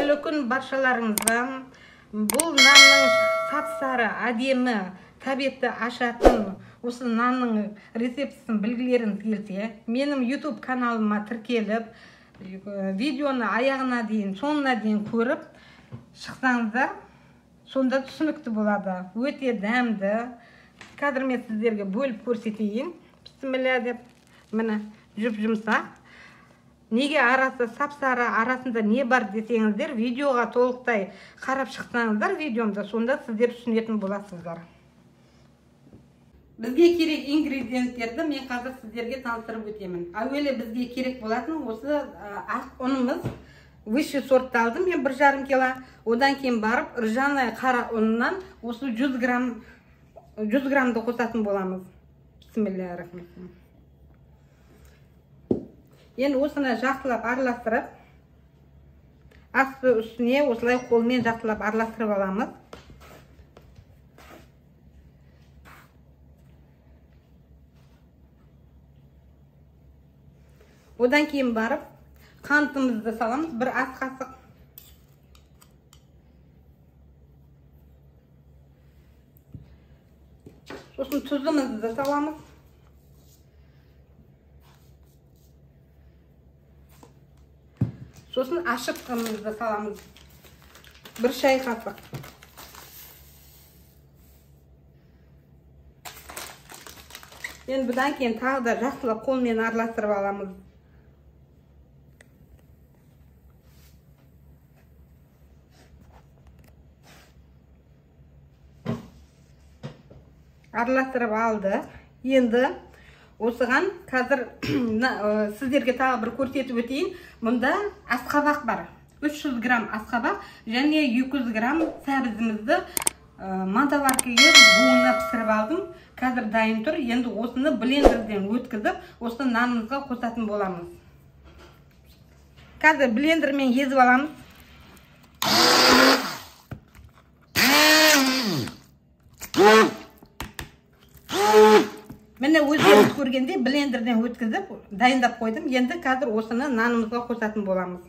қайырлы күн баршаларыңызға. Бұл нанның сап-сары, әдемі, тәбетті ашатын осы нанның рецептісін білгілеріңіз келсе, менің YouTube каналыма тіркеліп, видеоны аяғына дейін, соңына дейін көріп шықсаңыздар, сонда түсінікті болады. Өте дәмді. Қазір мен сіздерге бөліп көрсетейін. Бісміллә деп, міне жұп-жұмсақ. Неге арасы сап-сары, арасында не бар десеңіздер, видеоға толықтай қарап шықсаңыздар видеомда, сонда сіздер түсінетін боласыздар. Бізге керек ингредиенттерді мен қазір сіздерге таныстырып өтемін. Әуелі бізге керек болатын осы ақ ұнымыз, высший сортты алдым мен 1,5 кило. Одан кейін барып ржаная қара ұнынан осы 100 граммды қосатын боламыз. Бисмиллахир-рахманир-рахим. Енді осыны жақсылап араластырып, асты үстіне осылай қолмен жақсылап араластырып аламыз. Одан кейін барып, қантымызды саламыз, бір ас қасық. Сосын тұзымызды саламыз. Сосын ашытқымызды саламыз. Бір шай қасық. Енді бұдан кейін тағы да жақсылап қолмен араластырып аламыз. Араластырып алды. Енді осыған қазір сіздерге тағы бір көрсетіп өтейін. Мұнда асқабақ бар. 300 грамм асқабақ және 200 грамм сәбізімізді мантаваркаға буына пісіріп алдым. Қазір дайын тұр. Енді осыны блендерден өткізіп, осы нанымызға қосатын боламыз. Қазір блендермен езіп аламыз. Міне өздеріңіз көргенде блендерден өткізіп, дайындап қойдым. Енді қазір осыны нанымызға қосатын боламыз.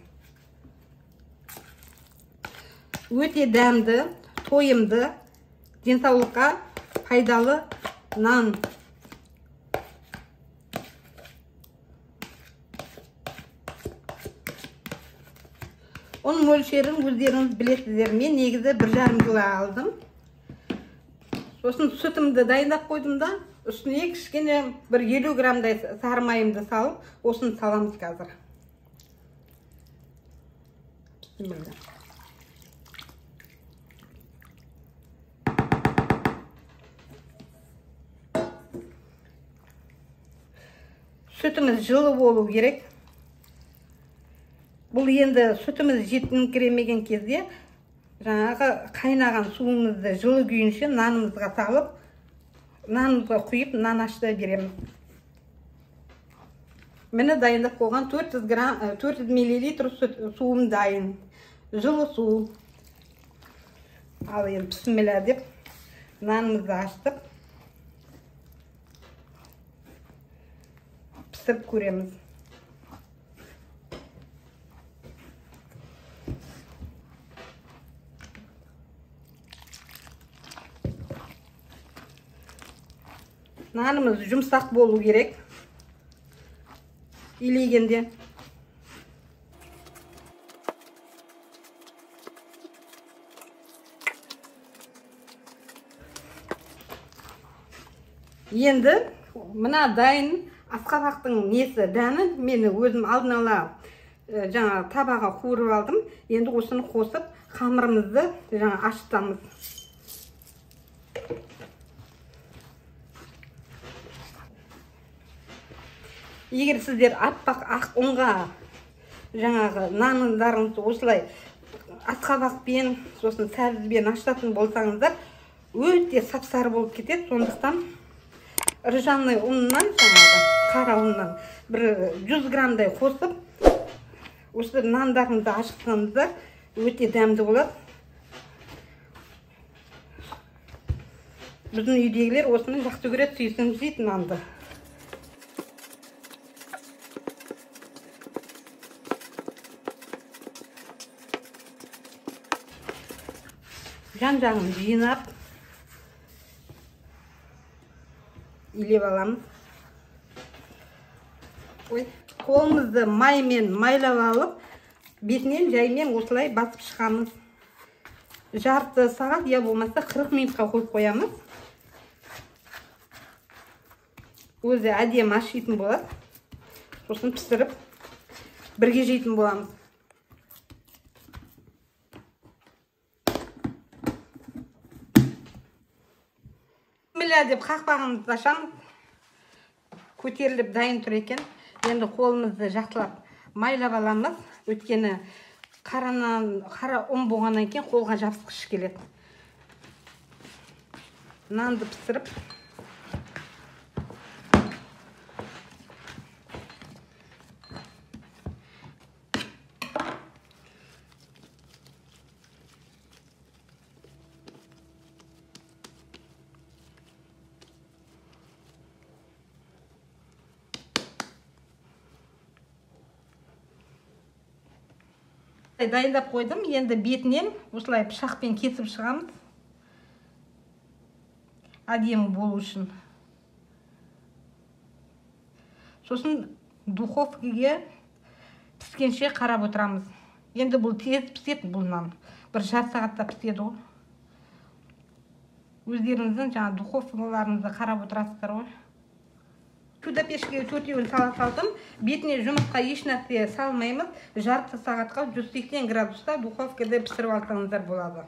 Өте дәмді, тойымды, денсаулыққа пайдалы нан. Оның мөлшерін өздеріңіз білесіздер. Мен негізі 1,5 кило алдым. Сосын сүтімді дайындап қойдым да, үстіне кішкене бір 50 граммдай сары майымды салып, осыны саламыз қазір. Сүтіміз жылы болу керек. Бұл енді сүтіміз жетіңкіремеген кезде жаңағы қайнаған суымызды жылы күйінше нанымызға салып, нанымызға құйып, нан ашыта береміз. Мені дайындап қойған 400 мл суым дайын. Жылы су. Ал енді бісміллә деп нанымызды аштық. Пісіріп көреміз. Нанымыз жұмсақ болу керек. Илегенде. Енді мына дайын асқабақтың несі дәмі мені өзім алдын ала жаңа табаға қуырып алдым. Енді осыны қосып, қамырымызды жаңа ашытамыз. Егер сіздер аппақ ақ ұнға жаңағы нандарыңызды осылай асқабақпен, сосын сәбізбен ашытатын болсаңыздар, өте сап-сары болып кетеді. Сондықтан ржаный ұннан, жаңағы қара ұннан бір 100 граммдай қосып, осы нандарыңызды ашытқаныңыздар өте дәмді болады. Біздің үйдегілер осыны жақсы көреді, сүйсін жейді нанды. жан-жағын жинап илеп аламыз. Қолымызды маймен майлап алып, бетінен жаймен осылай басып шығамыз. Жарты сағат, я болмаса 40 минутқа қойып қоямыз. Өзі әдемі ашитын болады. Сосын пісіріп, бірге жейтін боламыз. Бісміллә деп қақпағымызды ашамыз. Көтеріліп дайын тұр екен. Енді қолымызды жақтылап майлап аламыз. Өйткені қара ұн болғаннан кейін қолға жабысқыш келеді. Нанды пісіріп дайындап қойдым. Енді бетінен осылай пышақпен кесіп шығамыз. Әдемі болу үшін. Сосын духовкаға піскенше қарап отырамыз. Енді бұл тез піседі, бұл нан. Бір жарты сағатта піседі ғой. Өздеріңіздің жаңа духовкаларыңызды қарап отырасыздар ғой. Суда пешке 4-еуін сала салдым. Бетіне жұмыртқа еш нәрсе салмаймыз. Жарты сағатқа 180 градуста духовкада пісіріп алсаңыздар болады.